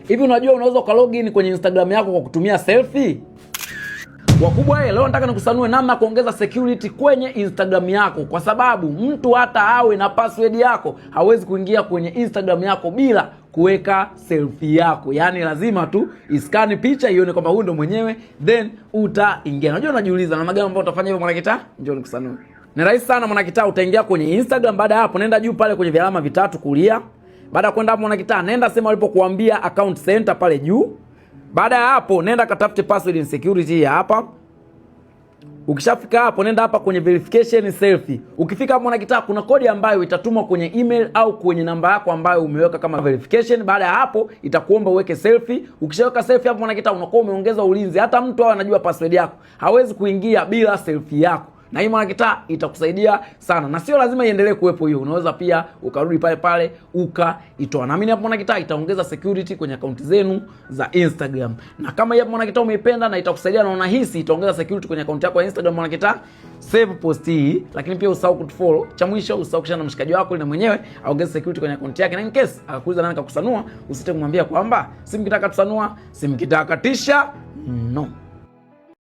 Hivi unajua unaweza ukalogin kwenye Instagram yako kwa kutumia selfie? Wakubwa, leo nataka nikusanue namna kuongeza security kwenye Instagram yako, kwa sababu mtu hata awe na password yako hawezi kuingia kwenye Instagram yako bila kuweka selfie yako. Yaani lazima tu iskani picha ione kwamba huyu ndo mwenyewe, then utaingia. Unajua unajiuliza namna gani ambayo utafanya hivyo Mwanakitaa? Njoo nikusanue. Ni rahisi sana Mwanakitaa, utaingia kwenye Instagram. Baada ya hapo nenda juu pale kwenye vialama vitatu kulia. Baada ya kwenda hapo Mwanakitaa, nenda sema walipokuambia account center pale juu. Baada ya hapo nenda katafute password and security hapa. Ukishafika hapo nenda hapa kwenye verification selfie. Ukifika hapo Mwanakitaa, kuna kodi ambayo itatumwa kwenye email au kwenye namba yako ambayo umeweka kama verification. Baada ya hapo itakuomba uweke selfie. Ukishaweka selfie hapo Mwanakitaa, unakuwa umeongeza ulinzi. Hata mtu awe anajua password yako hawezi kuingia bila selfie yako. Na hii Mwanakitaa itakusaidia sana. Na sio lazima iendelee kuwepo hiyo. Unaweza pia ukarudi pale pale ukaitoa. Naamini hapo Mwanakitaa itaongeza security kwenye akaunti zenu za Instagram. Na kama hii hapo Mwanakitaa umeipenda na itakusaidia na unahisi itaongeza security kwenye akaunti yako ya Instagram Mwanakitaa, save post hii, lakini pia usahau kutufollow. Cha mwisho usahau kushare na mshikaji wako ili na mwenyewe aongeze security kwenye akaunti yake. Na in case akakuuliza nani kakusanua, usite kumwambia kwamba simkitaka tusanua, simkitaka tisha. No.